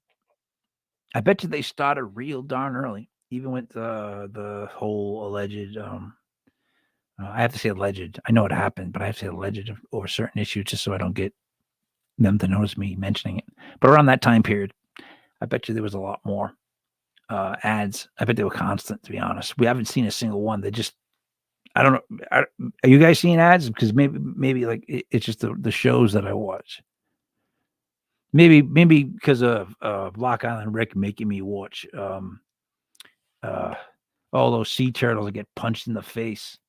I bet you they started real darn early, even with the whole alleged. I have to say alleged. I know it happened, but I have to say alleged over certain issues just so I don't get them to notice me mentioning it. But around that time period, I bet you there was a lot more ads. I bet they were constant, to be honest. We haven't seen a single one. They just, I don't know. Are you guys seeing ads? Because maybe like it's just the shows that I watch. Maybe because of Block Island Rick making me watch all those sea turtles that get punched in the face.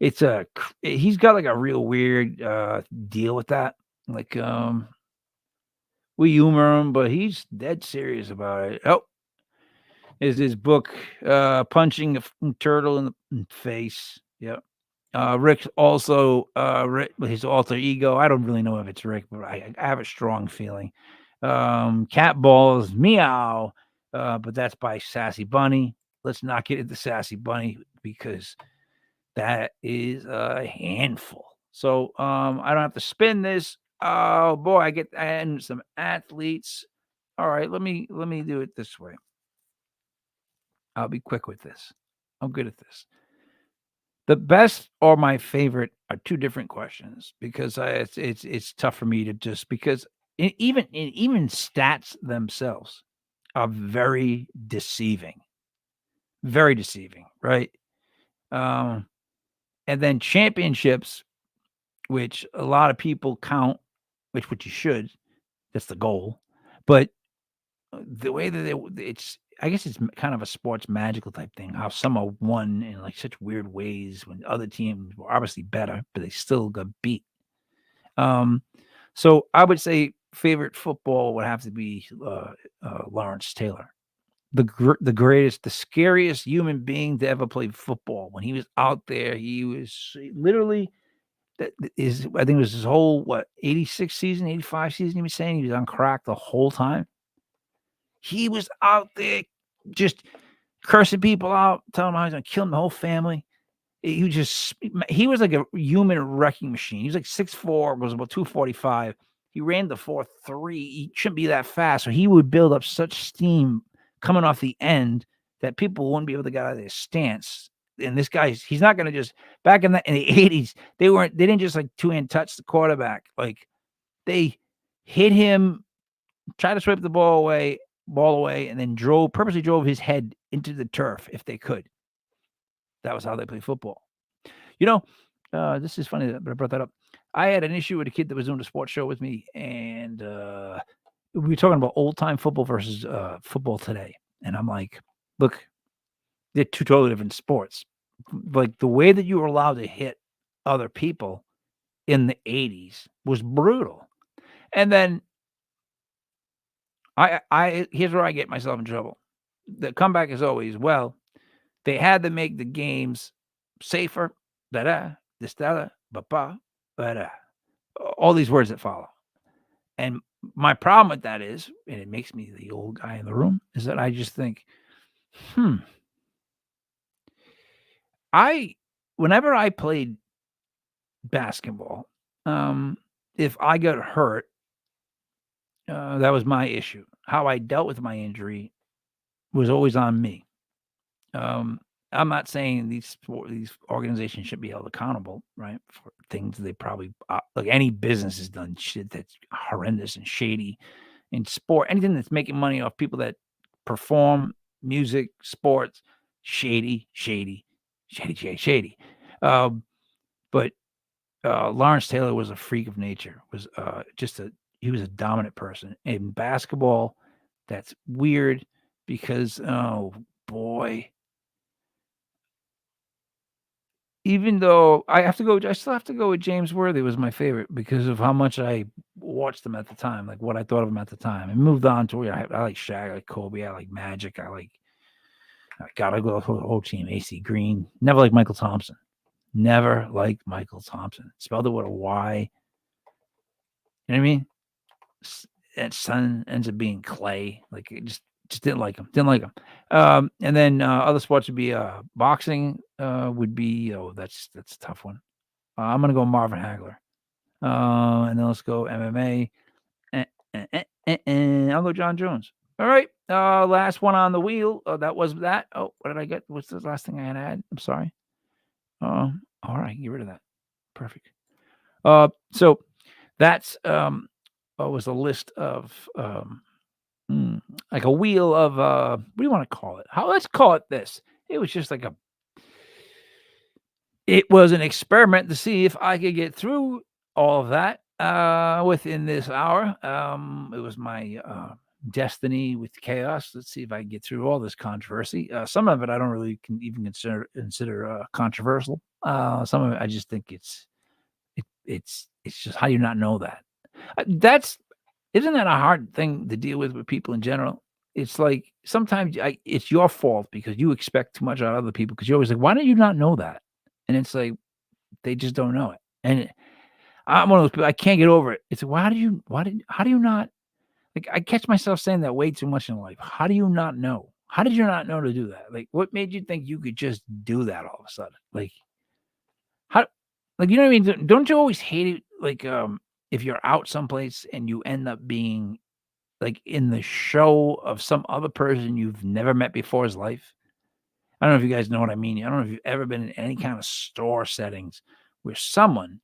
He's got like a real weird deal with that. Like we humor him, but he's dead serious about it. Oh, is his book punching a turtle in the face? Yep. Rick also his alter ego. I don't really know if it's Rick, but I have a strong feeling. Cat balls meow, but that's by Sassy Bunny. Let's not get into Sassy Bunny because that is a handful. So I don't have to spin this. Oh boy, I get and some athletes. All right, let me do it this way. I'll be quick with this. I'm good at this. The best or my favorite are two different questions because it's tough for me to just because even stats themselves are very deceiving, right? And then championships, which a lot of people count, which you should. That's the goal. But the way that it's, I guess it's kind of a sports magical type thing. How some are won in like such weird ways when other teams were obviously better, but they still got beat. So I would say favorite football would have to be Lawrence Taylor, the greatest, the scariest human being to ever play football. When he was out there, he was literally I think it was his whole 86 season, 85 season. He was saying he was on crack the whole time. He was out there just cursing people out, telling them how he's gonna kill them, the whole family. He was like a human wrecking machine. He was like 6'4", was about 245. He ran the 4.3. He shouldn't be that fast. So he would build up such steam coming off the end that people wouldn't be able to get out of their stance. And this guy, he's not going to just, back in the 80s, they didn't just like two-hand touch the quarterback. Like they hit him, tried to swipe the ball away, and then purposely drove his head into the turf if they could. That was how they play football. This is funny that I brought that up. I had an issue with a kid that was doing a sports show with me, and we were talking about old-time football versus football today. And I'm like, look, they're two totally different sports. Like the way that you were allowed to hit other people in the 80s was brutal. And then here's where I get myself in trouble. The comeback is always, well, they had to make the games safer, all these words that follow. And my problem with that is, and it makes me the old guy in the room, is that I just think, whenever I played basketball, if I got hurt, that was my issue. How I dealt with my injury was always on me. I'm not saying these organizations should be held accountable, right, for things they probably like any business has done shit that's horrendous and shady in sport. Anything that's making money off people that perform music, sports, shady. But Lawrence Taylor was a freak of nature. He was a dominant person in basketball. That's weird because, oh boy. Even though I still have to go with James Worthy was my favorite because of how much I watched him at the time, like what I thought of him at the time. And moved on to I like Shaq, I like Kobe, I like Magic, I gotta go the whole team. AC Green. Never liked Michael Thompson. Spelled it with a Y. You know what I mean? That son ends up being Clay. Like it just didn't like him. And then other sports would be boxing. Would be that's a tough one. I'm gonna go Marvin Hagler. And then let's go MMA. And I'll go John Jones. All right. Last one on the wheel. That was that. Oh, what did I get? What's the last thing I had to add? I'm sorry. All right, get rid of that. Perfect. So that's was a list of like a wheel of what do you want to call it? Let's call it this. It was just like it was an experiment to see if I could get through all of that within this hour. It was my destiny with chaos. Let's see if I can get through all this controversy. Some of it I don't really even consider controversial. Some of it I just think it's just how do you not know that? Isn't that a hard thing to deal with people in general? It's like sometimes it's your fault because you expect too much out of other people because you're always like, why do you not know that? And it's like they just don't know it. And I'm one of those people, I can't get over it. It's like, how do you not? Like I catch myself saying that way too much in life. How do you not know? How did you not know to do that? Like what made you think you could just do that all of a sudden? Like how? Like you know what I mean? Don't you always hate it? Like if you're out someplace and you end up being like in the show of some other person you've never met before's life. I don't know if you guys know what I mean. I don't know if you've ever been in any kind of store settings where someone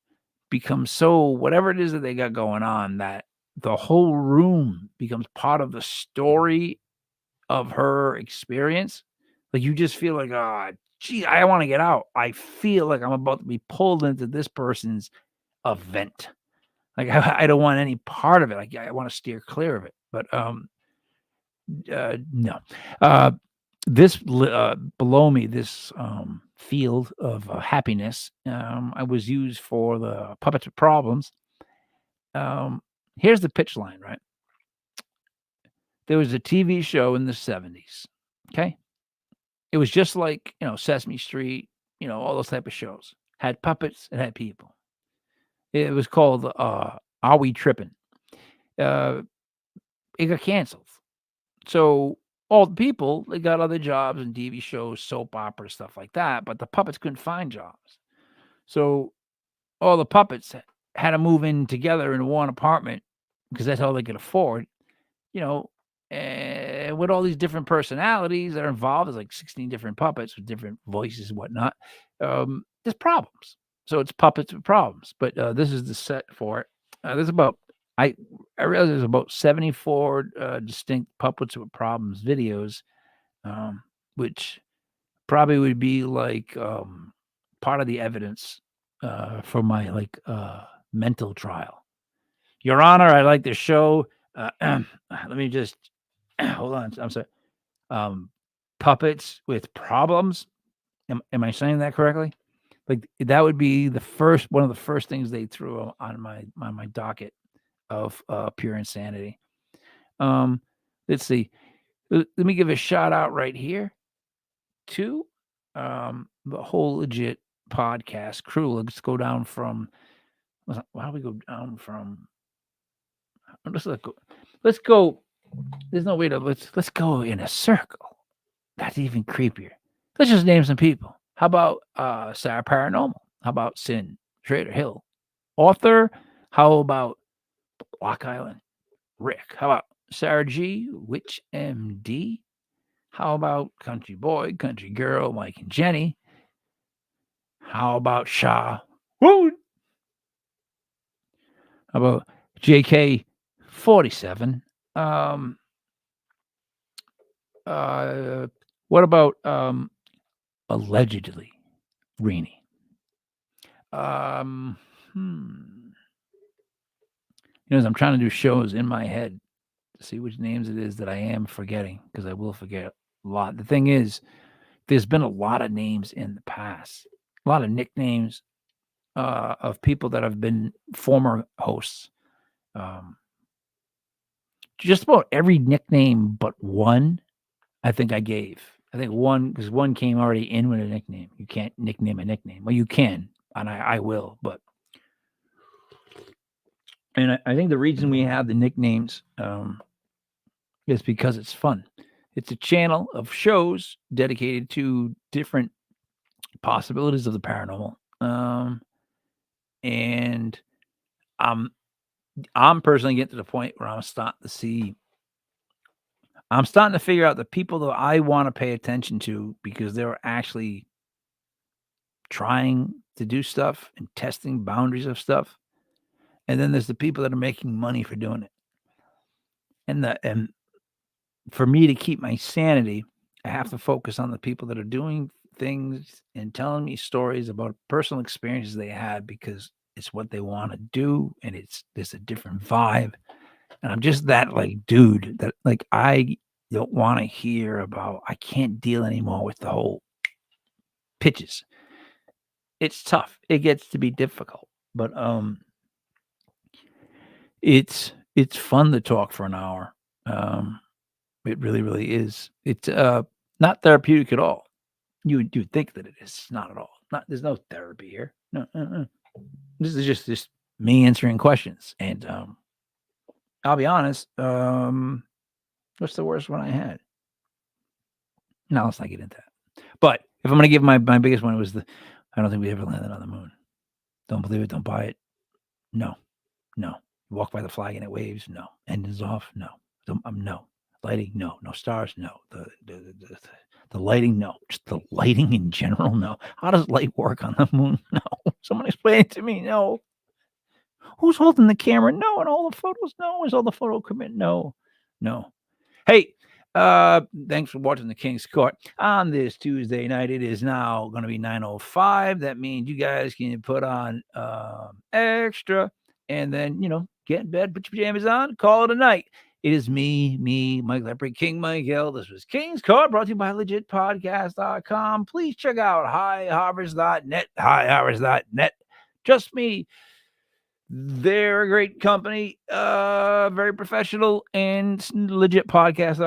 becomes so whatever it is that they got going on that the whole room becomes part of the story of her experience. Like you just feel like, gee, I want to get out. I feel like I'm about to be pulled into this person's event. Like I don't want any part of it. Like I want to steer clear of it. But no. This below me, this field of happiness, I was used for the Puppets with Problems. Here's the pitch line, right? There was a TV show in the 70s. Okay. It was just like, Sesame Street, all those type of shows. Had puppets, it had people. It was called Are We Trippin'? It got canceled. So all the people, they got other jobs and TV shows, soap opera, stuff like that, but the puppets couldn't find jobs. So all the puppets had to move in together in one apartment because that's all they could afford, with all these different personalities that are involved. There's like 16 different puppets with different voices and whatnot. There's problems. So it's Puppets with Problems, but this is the set for it. There's about, I realize there's about 74 distinct Puppets with Problems videos, which probably would be like part of the evidence for my mental trial. Your Honor, I like the show. Let me just hold on. I'm sorry. Puppets with Problems. Am I saying that correctly? Like that would be one of the first things they threw on my docket of pure insanity. Let's see. Let me give a shout out right here to the Whole Legit podcast crew. Let's go down from. Why do we go down from? Let's go. There's no way to let's go in a circle. That's even creepier. Let's just name some people. How about Sarah Paranormal? How about Sin Trader Hill? Author? How about Block Island Rick? How about Sarah G, Witch MD? How about Country Boy, Country Girl, Mike and Jenny? How about Shaw Wood? How about JK 47? What about allegedly Reenie? As I'm trying to do shows in my head to see which names it is that I am forgetting, because I will forget a lot. The thing is, there's been a lot of names in the past, a lot of nicknames of people that have been former hosts. Just about every nickname but one, I think I gave. I think one, because one came already in with a nickname. You can't nickname a nickname. Well, you can, and I will, but. And I think the reason we have the nicknames is because it's fun. It's a channel of shows dedicated to different possibilities of the paranormal. And I'm personally getting to the point where I'm starting to figure out the people that I want to pay attention to because they're actually trying to do stuff and testing boundaries of stuff. And then there's the people that are making money for doing it. And for me to keep my sanity, I have to focus on the people that are doing things and telling me stories about personal experiences they had because it's what they want to do, and there's a different vibe. And I'm just that dude that I don't want to hear about. I can't deal anymore with the whole pitches. It's tough. It gets to be difficult, but it's fun to talk for an hour. It really, really is. It's not therapeutic at all. You would think that it is. It's not at all. There's no therapy here. No. This is just me answering questions. And I'll be honest. What's the worst one I had? No, let's not get into that. But if I'm going to give my biggest one, it was I don't think we ever landed on the moon. Don't believe it. Don't buy it. No. Walk by the flag and it waves. No. Engines off. No. No. Lighting. No. No stars. No. The lighting. No. Just the lighting in general. No. How does light work on the moon? No. Someone explain it to me. No. Who's holding the camera? No. And all the photos? No. Is all the photo equipment? No. Hey, Thanks for watching the King's Court on this Tuesday night. It is now going to be 9:05. That means you guys can put on extra and then, get in bed, put your pajamas on, call it a night. It is me, Mike Lepre, King Michael. This was King's Court, brought to you by legitpodcast.com. Please check out highharvest.net, Just me. They're a great company, very professional, and legit podcast.